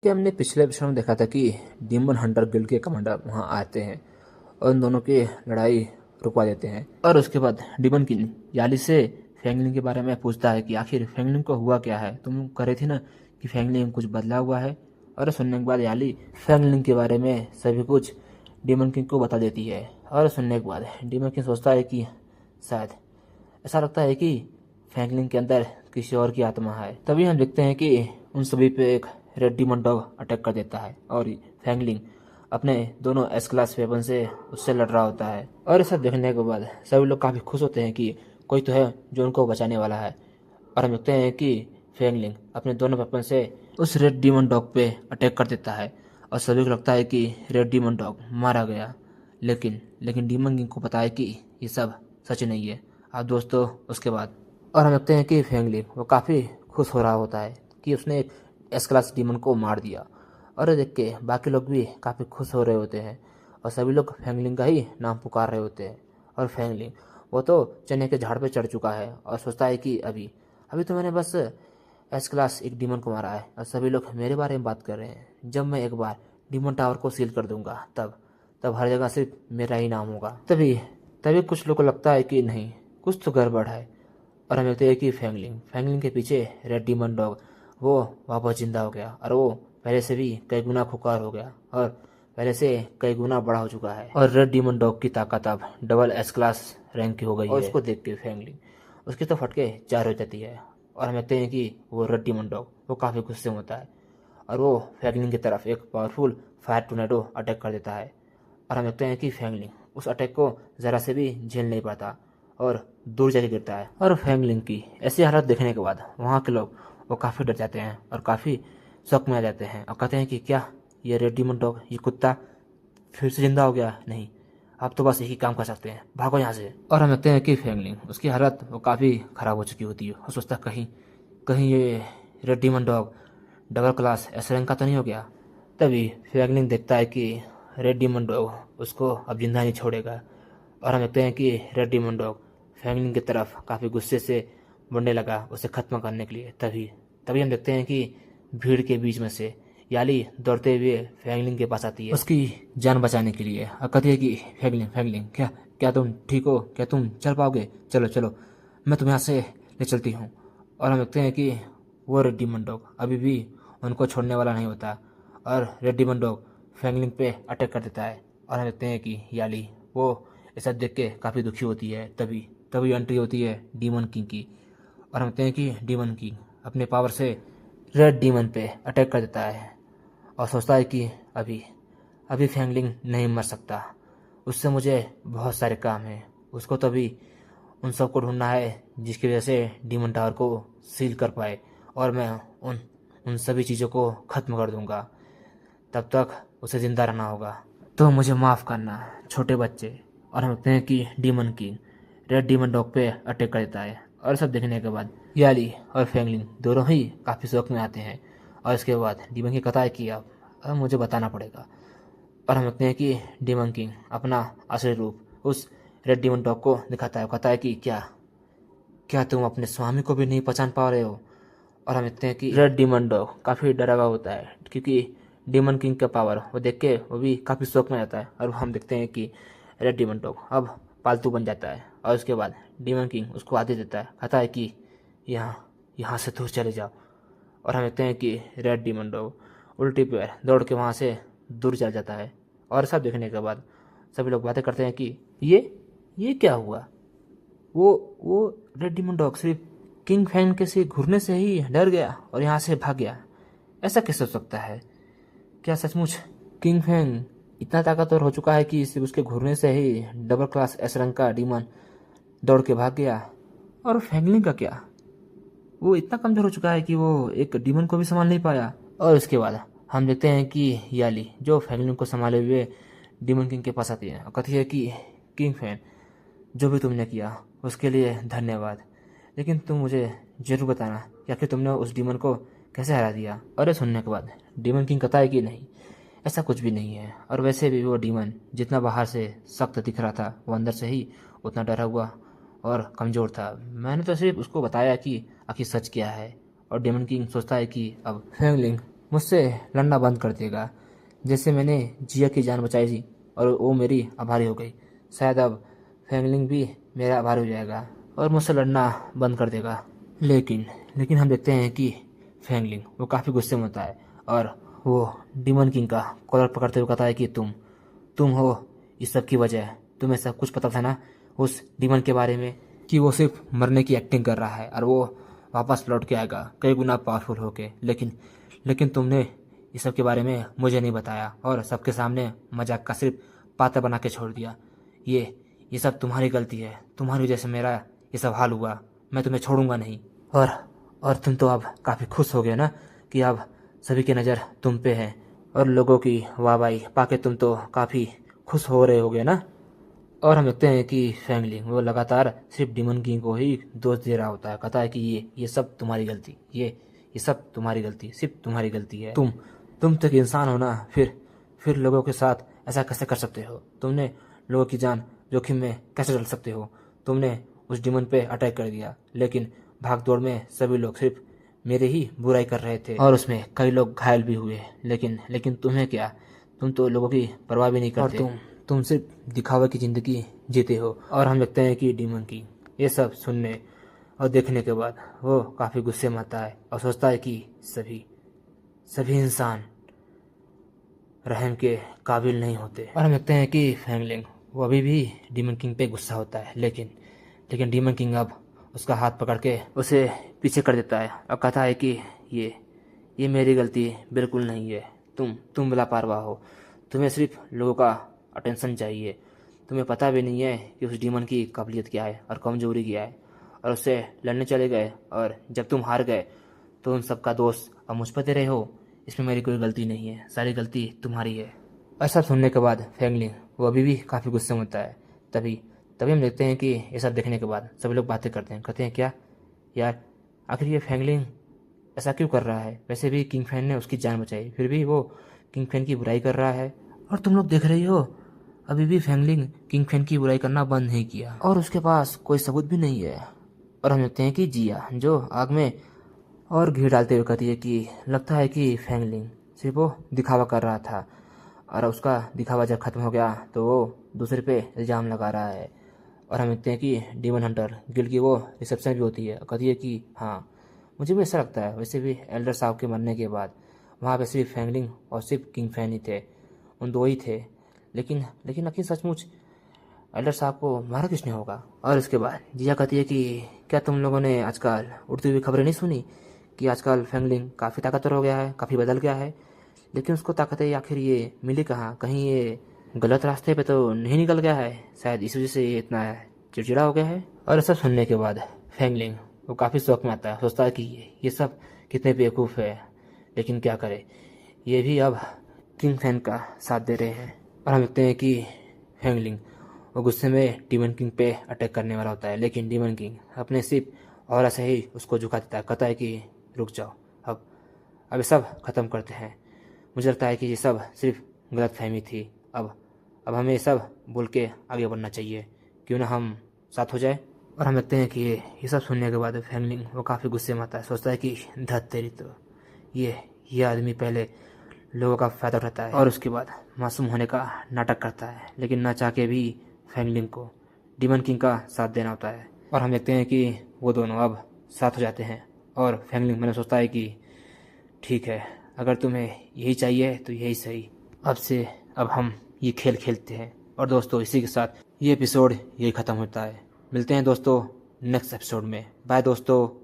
कि हमने पिछले एपिसोड में देखा था कि डीमन हंटर गिल्ड के कमांडर वहां आते हैं और उन दोनों की लड़ाई रुकवा देते हैं। और उसके बाद डीमन किंग याली से फैंगलिंग के बारे में पूछता है कि आखिर फैंगलिंग को हुआ क्या है। तुम कह रही थी ना कि फैंगलिंग में कुछ बदला हुआ है। और सुनने के बाद याली फैंगलिंग के बारे में सभी कुछ डीमन किंग को बता देती है। और सुनने के बाद डीमन किंग सोचता है कि शायद ऐसा लगता है कि फैंगलिंग के अंदर किसी और की आत्मा है। तभी हम देखते हैं कि उन सभी पे एक रेड डीमन डॉग अटैक कर देता है और फैंगलिंग अपने दोनों एस क्लास वेपन से उससे लड़ रहा होता है। और इसे देखने के बाद सभी लोग काफ़ी खुश होते हैं कि कोई तो है जो उनको बचाने वाला है। और हम देखते हैं कि फैंगलिंग अपने दोनों वेपन से उस रेड डीमन डॉग पे अटैक कर देता है और सभी को लगता है कि रेड डीमन डॉग मारा गया। लेकिन लेकिन डीमन किंग को पता है कि ये सब सच नहीं है। अब दोस्तों उसके बाद और हम देखते हैं कि फैंगलिंग वो काफ़ी खुश हो रहा होता है कि उसने एक एस क्लास डीमन को मार दिया। और ये देख के बाकी लोग भी काफ़ी खुश हो रहे होते हैं और सभी लोग फैंगलिंग का ही नाम पुकार रहे होते हैं। और फैंगलिंग वो तो चने के झाड़ पे चढ़ चुका है और सोचता है कि अभी अभी तो मैंने बस एस क्लास एक डीमन को मारा है और सभी लोग मेरे बारे में बात कर रहे हैं। जब मैं एक बार डीमन टावर को सील कर दूंगा तब तब हर जगह सिर्फ मेरा ही नाम होगा। तभी तभी कुछ लोगों को लगता है कि नहीं, कुछ तो गड़बड़ है। और हम देखते हैं कि फैंगलिंग के पीछे रेड डीमन डॉग वो वापस जिंदा हो गया और वो पहले से भी कई गुना खुकार हो गया और पहले से कई गुना बड़ा हो चुका है। और रेड डीमन डॉग की ताकत अब डबल एस क्लास रैंक की हो गई है। और उसको देख के फैंगलिंग उसकी तो फटके चार हो जाती है। और हम देखते हैं कि वो रेड डीमन डॉग वो काफ़ी गुस्से में होता है और वो फैंगलिंग की तरफ एक पावरफुल फायर टोर्नेडो अटैक कर देता है। और हम देखते हैं कि फैंगलिंग उस अटैक को ज़रा से भी झेल नहीं पाता और दूर जाके गिरता है। और फैंगलिंग की ऐसी हालत देखने के बाद वहाँ के लोग वो काफ़ी डर जाते हैं और काफ़ी शौक में आ जाते हैं और कहते हैं कि क्या ये रेड डीमन डॉग, ये कुत्ता फिर से जिंदा हो गया? नहीं, आप तो बस एक ही काम कर सकते हैं, भागो यहाँ से। और हम देखते हैं कि फैंगलिंग उसकी हालत वो काफ़ी ख़राब हो चुकी होती है और सोचता कहीं कहीं ये red demon dog double class S rank का तो नहीं हो गया। तभी फैंगलिंग देखता है कि रेड डीमन डॉग उसको अब जिंदा नहीं छोड़ेगा। और हम देखते हैं कि रेड डीमन डॉग फैंगलिंग की तरफ काफ़ी गुस्से से बढ़ने लगा उसे ख़त्म करने के लिए। तभी तभी हम देखते हैं कि भीड़ के बीच में से याली दौड़ते हुए फैंगलिंग के पास आती है उसकी जान बचाने के लिए और कहती है कि फैंगलिंग फैंगलिंग क्या क्या तुम ठीक हो? क्या तुम चल पाओगे? चलो चलो, मैं तुम्हें यहाँ से ले चलती हूँ। और हम देखते हैं कि वो रेड डीमन डॉग अभी भी उनको छोड़ने वाला नहीं होता और रेड डीमन डॉग फैंगलिंग पे अटैक कर देता है। और हम देखते हैं कि याली वो ऐसा देख के काफ़ी दुखी होती है। तभी तभी एंट्री होती है डीमन किंग की। और हम देखते हैं कि डीमन किंग अपने पावर से रेड डीमन पे अटैक कर देता है और सोचता है कि अभी अभी फैंगलिंग नहीं मर सकता, उससे मुझे बहुत सारे काम हैं। उसको तो अभी उन सबको ढूंढना है जिसकी वजह से डीमन टावर को सील कर पाए और मैं उन उन सभी चीज़ों को ख़त्म कर दूंगा। तब तक उसे ज़िंदा रहना होगा। तो मुझे माफ़ करना छोटे बच्चे। और हम देखते हैं कि demon king red demon dog पे अटैक कर देता है। और सब देखने के बाद याली और फैंगलिंग दोनों ही काफ़ी शौक में आते हैं। और इसके बाद डीमन किंग कहता है कि अब मुझे बताना पड़ेगा। और हम देखते हैं कि डीमन किंग अपना असली रूप उस रेड डीमन डॉग को दिखाता है। कहता है कि क्या क्या तुम अपने स्वामी को भी नहीं पहचान पा रहे हो? और हम देखते हैं कि रेड डीमन डॉग काफ़ी डरा हुआ होता है क्योंकि डीमन किंग का पावर वो देख के वो भी काफ़ी शौक में आता है। और हम देखते हैं कि रेड डीमन डॉग अब पालतू बन जाता है और उसके बाद डीमन किंग उसको आदेश देता है, कहता है कि यहाँ यहाँ से दूर चले जाओ। और हम देखते हैं कि रेड डीमन डॉग उल्टी पैर दौड़ के वहाँ से दूर चल जाता है। और सब देखने के बाद सभी लोग बातें करते हैं कि ये क्या हुआ? वो रेड डीमन डॉग सिर्फ किंग फैंग के से घूरने से ही डर गया और यहाँ से भाग गया। ऐसा कैसे हो सकता है? क्या सचमुच किंग फैंग इतना ताकतवर हो चुका है कि सिर्फ उसके घूरने से ही डबल क्लास एस रैंक का डीमन दौड़ के भाग गया? और फैंगलिंग का क्या? वो इतना कमजोर हो चुका है कि वो एक डीमन को भी संभाल नहीं पाया। और उसके बाद हम देखते हैं कि याली जो फैंगलिंग को संभाले हुए डीमन किंग के पास आती है और कहती है कि किंग फैंग, जो भी तुमने किया उसके लिए धन्यवाद, लेकिन तुम मुझे जरूर बताना कि आखिर तुमने उस डीमन को कैसे हरा दिया। और ये सुनने के बाद डीमन किंग कहता है कि नहीं, ऐसा कुछ भी नहीं है। और वैसे भी वो डीमन जितना बाहर से सख्त दिख रहा था वो अंदर से ही उतना डरा हुआ और कमज़ोर था। मैंने तो सिर्फ उसको बताया कि आखिर सच क्या है। और डीमन किंग सोचता है कि अब फैंगलिंग मुझसे लड़ना बंद कर देगा। जैसे मैंने जिया की जान बचाई थी और वो मेरी आभारी हो गई, शायद अब फैंगलिंग भी मेरा आभारी हो जाएगा और मुझसे लड़ना बंद कर देगा। लेकिन लेकिन हम देखते हैं कि फैंगलिंग वो काफ़ी गुस्से में होता है और वो डीमन किंग का कॉलर पकड़ते हुए कहता है कि तुम हो इस सब की वजह। तुम्हें सब कुछ पता था ना उस डीमन के बारे में, कि वो सिर्फ मरने की एक्टिंग कर रहा है और वो वापस लौट के आएगा कई गुना पावरफुल होके। लेकिन तुमने इस सब के बारे में मुझे नहीं बताया और सबके सामने मजाक का सिर्फ पात्र बना के छोड़ दिया। ये सब तुम्हारी गलती है, तुम्हारी वजह से मेरा ये सब हाल हुआ। मैं तुम्हें छोड़ूंगा नहीं। और तुम तो अब काफ़ी खुश हो गए ना कि अब सभी की नज़र तुम पे है और लोगों की वाहवाही पाके तुम तो काफ़ी खुश हो रहे होगे ना। और हम देखते हैं कि फैंगलिंग वो लगातार सिर्फ डीमन किंग को ही दोष दे रहा होता है। कहता है कि ये सब तुम्हारी गलती, ये सब तुम्हारी गलती, सिर्फ तुम्हारी गलती है। तुम तो एक इंसान हो ना, फिर लोगों के साथ ऐसा कैसे कर सकते हो? तुमने लोगों की जान जोखिम में कैसे डाल सकते हो? तुमने उस डीमन पे अटैक कर दिया, लेकिन भाग दौड़ में सभी लोग सिर्फ मेरे ही बुराई कर रहे थे और उसमें कई लोग घायल भी हुए। लेकिन तुम्हें क्या, तुम तो लोगों की परवाह भी नहीं करते और तुम सिर्फ दिखावे की जिंदगी जीते हो। और हम देखते हैं कि डीमन की ये सब सुनने और देखने के बाद वो काफ़ी गुस्से में आता है और सोचता है कि सभी इंसान रहम के काबिल नहीं होते। और हम देखते हैं कि फैंगलिंग वो अभी भी डीमन किंग पे गुस्सा होता है, लेकिन डीमन किंग अब उसका हाथ पकड़ के उसे पीछे कर देता है और कहता है कि ये मेरी गलती बिल्कुल नहीं है। तुम लापरवाह हो, तुम्हें सिर्फ लोगों का अटेंशन चाहिए। तुम्हें पता भी नहीं है कि उस डीमन की काबिलियत क्या है और कमजोरी क्या है, और उससे लड़ने चले गए और जब तुम हार गए तो उन सबका दोष अब मुझ पर दे रहे हो। इसमें मेरी कोई गलती नहीं है, सारी गलती तुम्हारी है। ऐसा सुनने के बाद फैंगलिंग वो अभी भी काफ़ी गुस्से में होता है। तभी हम देखते हैं कि ये सब देखने के बाद सभी लोग बातें कहते हैं क्या यार, आखिर ये फैंगलिंग ऐसा क्यों कर रहा है? वैसे भी किंग फैन ने उसकी जान बचाई, फिर भी वो किंग फैन की बुराई कर रहा है। और तुम लोग देख रही हो अभी भी फैंगलिंग किंग फैन की बुराई करना बंद नहीं किया और उसके पास कोई सबूत भी नहीं है। और हम देखते हैं कि जिया जो आग में और घी डालते हुए कहती है कि लगता है कि फैंगलिंग सिर्फ वो दिखावा कर रहा था और उसका दिखावा जब खत्म हो गया तो वो दूसरे पे इल्ज़ाम लगा रहा है। और हम देखते हैं कि डीमन हंटर गिल्ड की वो रिसेप्शन भी होती है, कहती है कि हाँ मुझे भी ऐसा लगता है। वैसे भी एल्डर साहब के मरने के बाद वहाँ पे सिर्फ फैंगलिंग और सिर्फ किंग फैन ही थे, उन दो ही थे। लेकिन आखिर सचमुच एल्डर साहब को मारा किसने होगा? और इसके बाद जिया कहती है कि क्या तुम लोगों ने आजकल उड़ती हुई खबरें नहीं सुनी कि आजकल फैंगलिंग काफ़ी ताकतवर हो गया है, काफ़ी बदल गया है, लेकिन उसको ताकतें आखिर ये मिली कहाँ? कहीं ये गलत रास्ते पे तो नहीं निकल गया है? शायद इस वजह से ये इतना चिड़चिड़ा हो गया है। और ऐसा सुनने के बाद फैंगलिंग वो काफ़ी शौक में आता है, सोचता है कि ये सब कितने बेवकूफ़ है, लेकिन क्या करे, ये भी अब किंग फैन का साथ दे रहे हैं। और हम देखते हैं कि फैंगलिंग वो गुस्से में डीमन किंग पे अटैक करने वाला होता है, लेकिन डीमन किंग अपने सिर्फ और ऐसे ही उसको झुका देता है, कहता है कि रुक जाओ, अब ये सब ख़त्म करते हैं। मुझे लगता है कि ये सब सिर्फ गलत फहमी थी। अब हमें ये सब बोल के आगे बढ़ना चाहिए, क्यों ना हम साथ हो जाए। और हम देखते हैं कि ये सब सुनने के बाद फैंगलिंग वो काफ़ी गुस्से में आता है, सोचता है कि धत तेरी तो ये आदमी पहले लोगों का फ़ायदा उठाता है और उसके बाद मासूम होने का नाटक करता है, लेकिन ना चाह के भी फैंगलिंग को डीमन किंग का साथ देना होता है। और हम देखते हैं कि वो दोनों अब साथ हो जाते हैं और फैंगलिंग मैंने सोचता है कि ठीक है, अगर तुम्हें यही चाहिए तो यही सही, अब हम ये खेल खेलते हैं। और दोस्तों इसी के साथ ये एपिसोड यही ख़त्म होता है। मिलते हैं दोस्तों नेक्स्ट एपिसोड में। बाय दोस्तों।